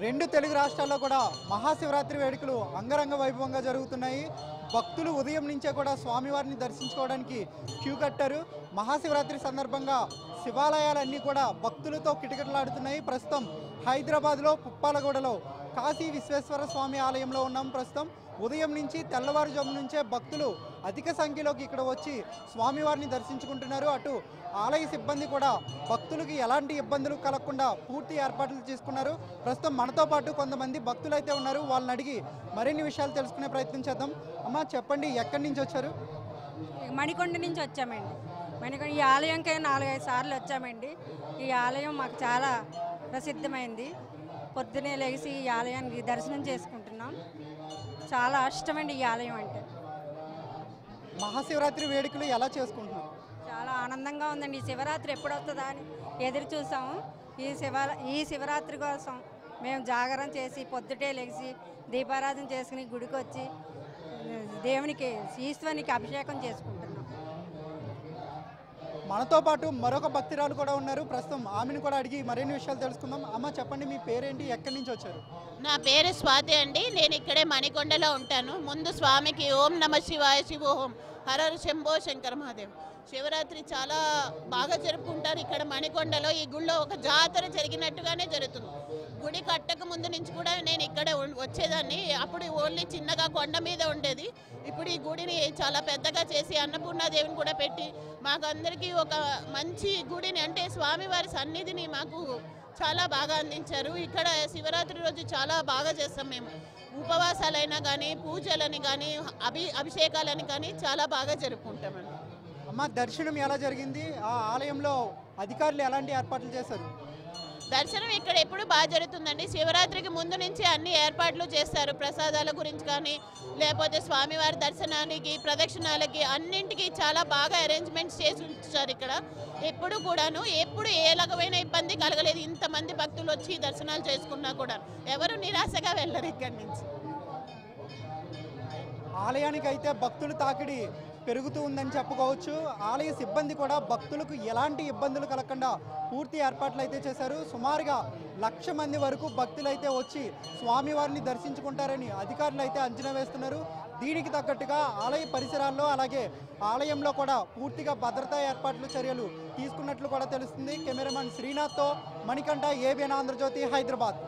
రెండు తెలుగు రాష్ట్రాల్లో కూడా మహాశివరాత్రి వేడుకలు అంగరంగ వైభవంగా జరుగుతున్నాయి. భక్తులు ఉదయం నుంచే కూడా స్వామివారిని దర్శించుకోవడానికి క్యూ కట్టారు. మహాశివరాత్రి సందర్భంగా శివాలయాలన్నీ కూడా భక్తులతో కిటకిటలాడుతున్నాయి. ప్రస్తుతం హైదరాబాద్లో పుప్పాలగూడలో కాశీ విశ్వేశ్వర స్వామి ఆలయంలో ఉన్నాం. ప్రస్తుతం ఉదయం నుంచి తెల్లవారుజాము నుంచే భక్తులు అధిక సంఖ్యలోకి ఇక్కడ వచ్చి స్వామివారిని దర్శించుకుంటున్నారు. అటు ఆలయ సిబ్బంది కూడా భక్తులకు ఎలాంటి ఇబ్బందులు కలగకుండా పూర్తి ఏర్పాట్లు చేసుకున్నారు. ప్రస్తుతం మనతో పాటు కొంతమంది భక్తులు అయితే ఉన్నారు. వాళ్ళని అడిగి మరిన్ని విషయాలు తెలుసుకునే ప్రయత్నం చేద్దాం. అమ్మ చెప్పండి, ఎక్కడి నుంచి వచ్చారు? మణికొండ నుంచి వచ్చామండి. మణికొండ ఈ ఆలయంకే 4-5 సార్లు వచ్చామండి. ఈ ఆలయం మాకు చాలా ప్రసిద్ధమైంది. పొద్దునే లేచి ఈ ఆలయానికి దర్శనం చేసుకుంటున్నాం. చాలా ఇష్టమండి ఈ ఆలయం అంటే. మహాశివరాత్రి వేడుకలు ఎలా చేసుకుంటున్నారు? చాలా ఆనందంగా ఉందండి. ఈ శివరాత్రి ఎప్పుడు వస్తుందా అని ఎదురు చూసాము. ఈ శివరాత్రి కోసం మేము జాగరణ చేసి పొద్దుటే లేచి దీపారాధన చేసుకుని గుడికి వచ్చి దేవునికి ఈశ్వరునికి అభిషేకం చేసుకుంటున్నాం. మనతో పాటు మరొక భక్తురాలు కూడా ఉన్నారు. ప్రస్తుతం ఆమెను కూడా అడిగి మరిన్ని విషయాలు తెలుసుకుందాం. అమ్మ చెప్పండి, మీ పేరేంటి, ఎక్కడి నుంచి వచ్చారు? నా పేరు స్వాతి అండి. నేను ఇక్కడే మణికొండలో ఉంటాను. ముందు స్వామికి ఓం నమ శివాయ శివోహం హర శంభో శంకర మహాదేవ్. శివరాత్రి చాలా బాగా జరుపుకుంటారు ఇక్కడ మణికొండలో. ఈ గుళ్ళో ఒక జాతర జరిగినట్టుగానే జరుగుతుంది. గుడి కట్టక ముందు నుంచి కూడా నేను ఇక్కడ వచ్చేదాన్ని. అప్పుడు ఓన్లీ చిన్నగా కొండ మీద ఉండేది. ఇప్పుడు ఈ గుడిని చాలా పెద్దగా చేసి అన్నపూర్ణాదేవిని కూడా పెట్టి మాకు అందరికీ ఒక మంచి గుడిని, అంటే స్వామివారి సన్నిధిని మాకు చాలా బాగా అందించారు. ఇక్కడ శివరాత్రి రోజు చాలా బాగా చేస్తాం మేము. ఉపవాసాలైనా కానీ పూజలని కానీ అభిషేకాలని కానీ చాలా బాగా జరుపుకుంటామండి. అమ్మ దర్శనం ఎలా జరిగింది? ఆ ఆలయంలో అధికారులు ఎలాంటి ఏర్పాట్లు చేశారు? దర్శనం ఇక్కడ ఎప్పుడు బాగా జరుగుతుందండి. శివరాత్రికి ముందు నుంచి అన్ని ఏర్పాట్లు చేస్తారు. ప్రసాదాల గురించి కానీ లేకపోతే స్వామివారి దర్శనానికి ప్రదక్షిణాలకి అన్నింటికి చాలా బాగా అరేంజ్మెంట్స్ చేసి ఉంచారు ఇక్కడ. ఎప్పుడు కూడాను ఎప్పుడు ఏ రకమైన ఇబ్బంది కలగలేదు. ఇంతమంది భక్తులు వచ్చి దర్శనాలు చేసుకున్నా కూడా ఎవరు నిరాశగా వెళ్ళరు ఇక్కడి నుంచి. ఆలయానికి అయితే భక్తులు తాకిడి పెరుగుతూ ఉందని చెప్పుకోవచ్చు. ఆలయ సిబ్బంది కూడా భక్తులకు ఎలాంటి ఇబ్బందులు కలగకుండా పూర్తి ఏర్పాట్లు అయితే చేశారు. సుమారుగా 1,00,000 మంది వరకు భక్తులు అయితే వచ్చి స్వామివారిని దర్శించుకుంటారని అధికారులు అయితే అంచనా వేస్తున్నారు. దీనికి తగ్గట్టుగా ఆలయ పరిసరాల్లో అలాగే ఆలయంలో కూడా పూర్తిగా భద్రతా ఏర్పాట్లు చర్యలు తీసుకున్నట్లు కూడా తెలుస్తుంది. కెమెరామెన్ శ్రీనాథ్తో మణికంఠ, ఏబిఎన్ ఆంధ్రజ్యోతి, హైదరాబాద్.